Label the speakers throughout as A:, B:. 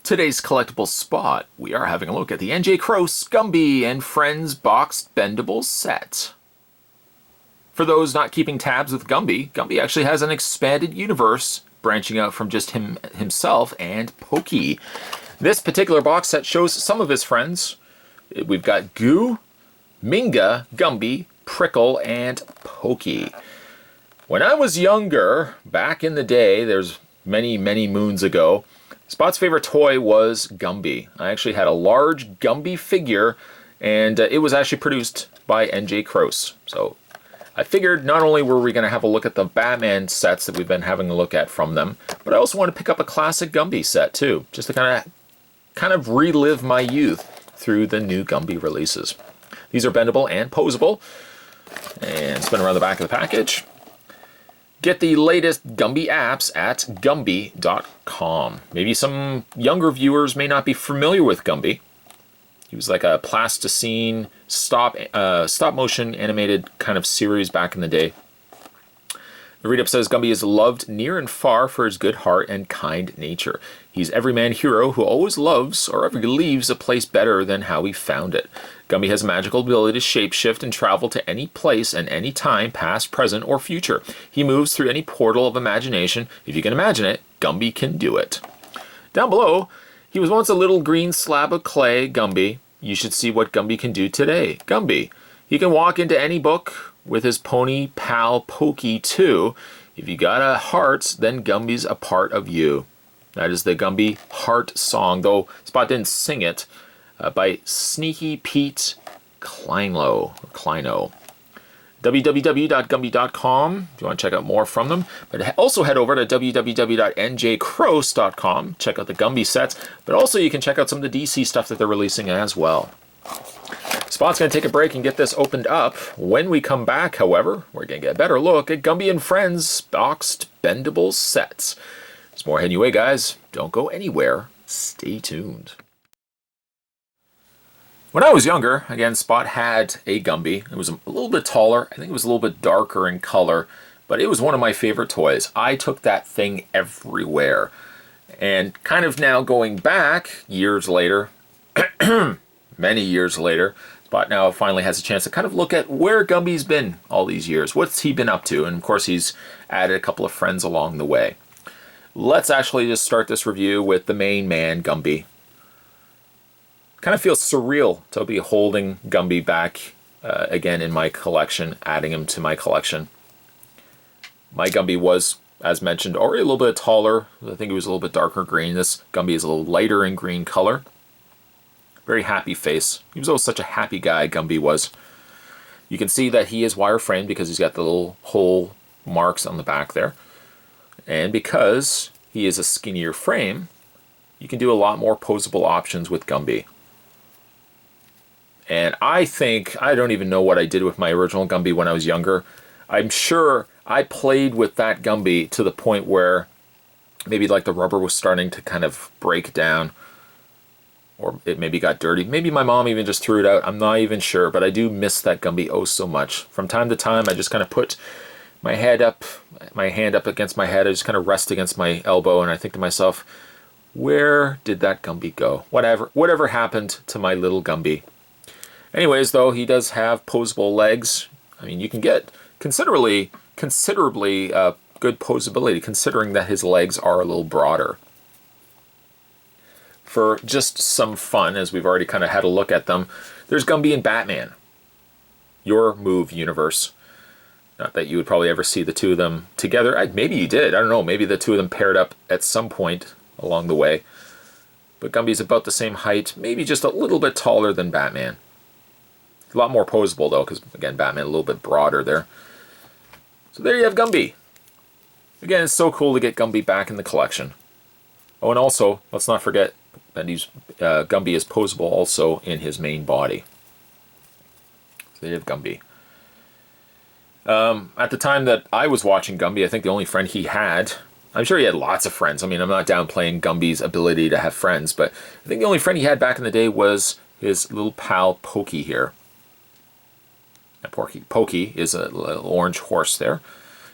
A: Today's collectible spot, we are having a look at the NJCroce Gumby and Friends boxed bendable set. For those not keeping tabs with Gumby, Gumby actually has an expanded universe branching out from just himself and Pokey. This particular box set shows some of his friends. We've got Goo, Mingi, Gumby, Prickle, and Pokey. When I was younger, back in the day, there's many moons ago, Spot's favorite toy was Gumby. I actually had a large Gumby figure, and it was actually produced by NJCroce. So I figured not only were we going to have a look at the Batman sets that we've been having a look at from them, but I also want to pick up a classic Gumby set too, just to kind of relive my youth through the new Gumby releases. These are bendable and posable, and spin around the back of the package. Get the latest Gumby apps at Gumby.com. Maybe some younger viewers may not be familiar with Gumby. He was like a plasticine stop motion animated kind of series back in the day. The read-up says Gumby is loved near and far for his good heart and kind nature. He's every man hero who always loves or ever leaves a place better than how he found it. Gumby has a magical ability to shapeshift and travel to any place and any time, past, present, or future. He moves through any portal of imagination. If you can imagine it, Gumby can do it. Down below, he was once a little green slab of clay, Gumby. You should see what Gumby can do today. Gumby. He can walk into any book with his pony pal Pokey too. If you got a heart, then Gumby's a part of you. That is the Gumby Heart song, though Spot didn't sing it, by Sneaky Pete Kleino. www.gumby.com if you want to check out more from them. But also head over to www.njcroce.com. Check out the Gumby sets, but also you can check out some of the DC stuff that they're releasing as well. Spot's going to take a break and get this opened up. When we come back, however, we're going to get a better look at Gumby and Friends boxed bendable sets. There's more heading your way, guys. Don't go anywhere. Stay tuned. When I was younger, again, Spot had a Gumby. It was a little bit taller. I think it was a little bit darker in color, but it was one of my favorite toys. I took that thing everywhere. And kind of now going back years later, many years later, Spot now finally has a chance to kind of look at where Gumby's been all these years. What's he been up to? And of course, he's added a couple of friends along the way. Let's actually just start this review with the main man, Gumby. Kind of feels surreal to be holding Gumby back again in my collection, adding him to my collection. My Gumby was, as mentioned, already a little bit taller. I think it was a little bit darker green. This Gumby is a little lighter in green color. Very happy face. He was always such a happy guy, Gumby was. You can see that he is wireframed because he's got the little hole marks on the back there. And because he is a skinnier frame, you can do a lot more posable options with Gumby. And I think, I don't even know what I did with my original Gumby when I was younger. I'm sure I played with that Gumby to the point where maybe like the rubber was starting to kind of break down. Or it maybe got dirty. Maybe my mom even just threw it out. I'm not even sure, but I do miss that Gumby oh so much. From time to time, I just kind of put my hand up against my head. I just kind of rest against my elbow, and I think to myself, where did that Gumby go? Whatever happened to my little Gumby? Anyways, though, he does have posable legs. I mean, you can get considerably good posability, considering that his legs are a little broader. For just some fun, as we've already kind of had a look at them, there's Gumby and Batman. Your move universe. Not that you would probably ever see the two of them together. Maybe you did. I don't know. Maybe the two of them paired up at some point along the way. But Gumby's about the same height, maybe just a little bit taller than Batman. A lot more posable, though, because, again, Batman a little bit broader there. So there you have Gumby. Again, it's so cool to get Gumby back in the collection. Oh, and also, let's not forget that Gumby is posable also in his main body. So there you have Gumby. At the time that I was watching Gumby, I think the only friend he had, I'm sure he had lots of friends. I mean, I'm not downplaying Gumby's ability to have friends, but I think the only friend he had back in the day was his little pal Pokey here. Now, Pokey is a little orange horse there.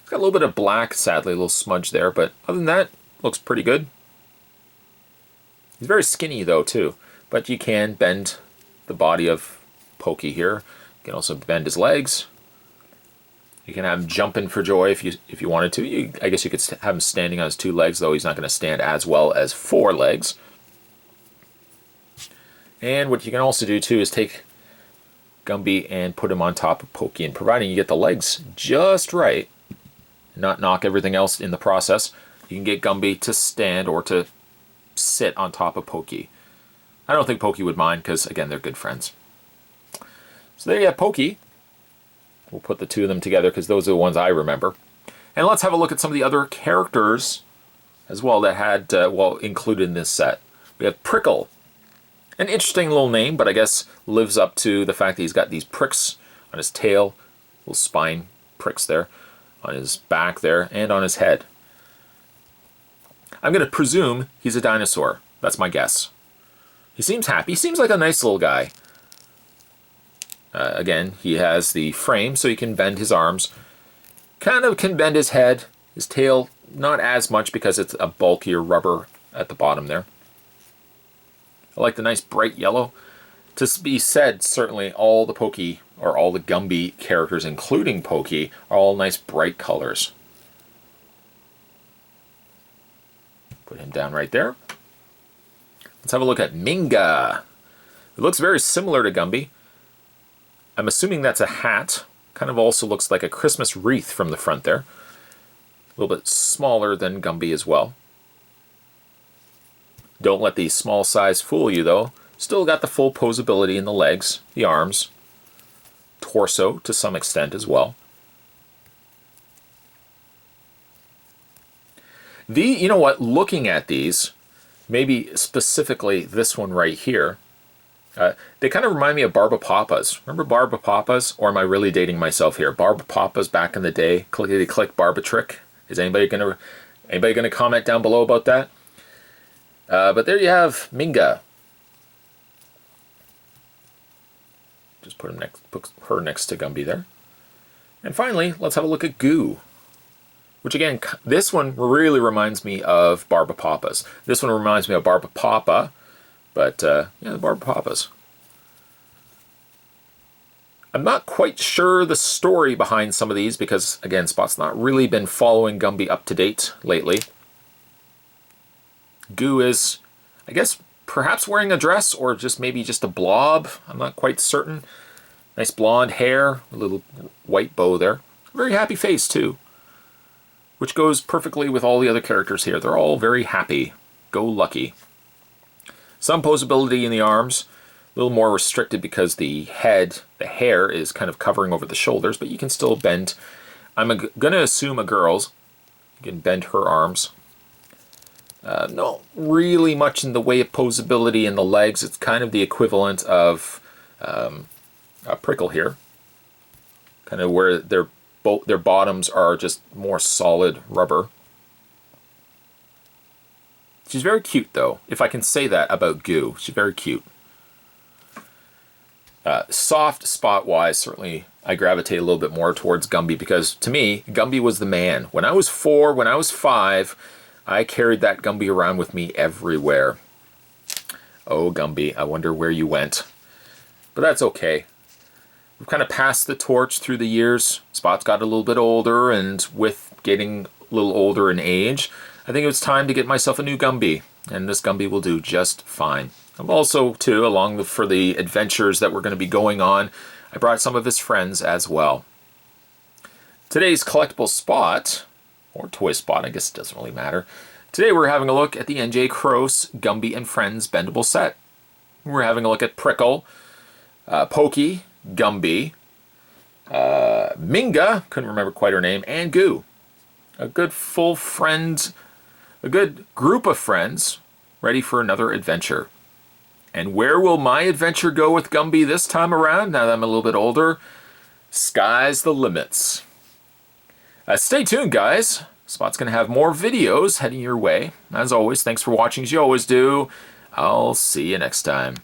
A: He's got a little bit of black, sadly, a little smudge there, but other than that, looks pretty good. He's very skinny though too, but you can bend the body of Pokey here. You can also bend his legs. You can have him jumping for joy if you wanted to. I guess you could have him standing on his 2 legs, though he's not going to stand as well as 4 legs. And what you can also do too is take Gumby and put him on top of Pokey, and providing you get the legs just right, not knock everything else in the process, you can get Gumby to stand or to sit on top of Pokey. I don't think Pokey would mind because, again, they're good friends. So there you have Pokey. We'll put the 2 of them together because those are the ones I remember. And let's have a look at some of the other characters as well that had, well, included in this set. We have Prickle. An interesting little name, but I guess lives up to the fact that he's got these pricks on his tail, little spine pricks there, on his back there, and on his head. I'm going to presume he's a dinosaur. That's my guess. He seems happy. He seems like a nice little guy. Again, he has the frame, so he can bend his arms. Kind of can bend his head. His tail, not as much because it's a bulkier rubber at the bottom there. I like the nice bright yellow. To be said, certainly all the Pokey, or all the Gumby characters, including Pokey, are all nice bright colors. Put him down right there. Let's have a look at Minga. It looks very similar to Gumby. I'm assuming that's a hat. Kind of also looks like a Christmas wreath from the front there. A little bit smaller than Gumby as well. Don't let the small size fool you though. Still got the full posability in the legs, the arms, torso to some extent as well. You know what, looking at these, maybe specifically this one right here, they kind of remind me of Barbapapas. Remember Barbapapas? Or am I really dating myself here? Barbapapas back in the day, clickety click Barbatrick. Is anybody gonna comment down below about that? But there you have Minga. Just put her next to Gumby there. And finally, let's have a look at Goo. Which again, this one really reminds me of Barbapapas. This one reminds me of Barbapapa. But, yeah, the Barbapapas. I'm not quite sure the story behind some of these because, again, Spot's not really been following Gumby up to date lately. Goo is, I guess, perhaps wearing a dress or just maybe just a blob. I'm not quite certain. Nice blonde hair, a little white bow there. Very happy face, too. Which goes perfectly with all the other characters here. They're all very happy. Go lucky. Some posability in the arms, a little more restricted because the hair is kind of covering over the shoulders, but you can still bend. I'm going to assume a girl's. You can bend her arms. Not really much in the way of posability in the legs. It's kind of the equivalent of a Prickle here. Kind of where their bottoms are just more solid rubber. She's very cute, though, if I can say that about Goo. She's very cute. Soft spot-wise, certainly I gravitate a little bit more towards Gumby because, to me, Gumby was the man. When I was 4, when I was 5, I carried that Gumby around with me everywhere. Oh, Gumby, I wonder where you went. But that's okay. We've kind of passed the torch through the years. Spot's got a little bit older, and with getting a little older in age, I think it was time to get myself a new Gumby, and this Gumby will do just fine. I'm also, too, for the adventures that we're going to be going on, I brought some of his friends as well. Today's collectible spot, or toy spot, I guess it doesn't really matter. Today we're having a look at the NJCroce Gumby and Friends Bendable set. We're having a look at Prickle, Pokey, Gumby, Minga, couldn't remember quite her name, and Goo. A good full friend, a good group of friends ready for another adventure. And where will my adventure go with Gumby this time around, now that I'm a little bit older? Sky's the limits. Stay tuned, guys. Spot's going to have more videos heading your way. As always, thanks for watching as you always do. I'll see you next time.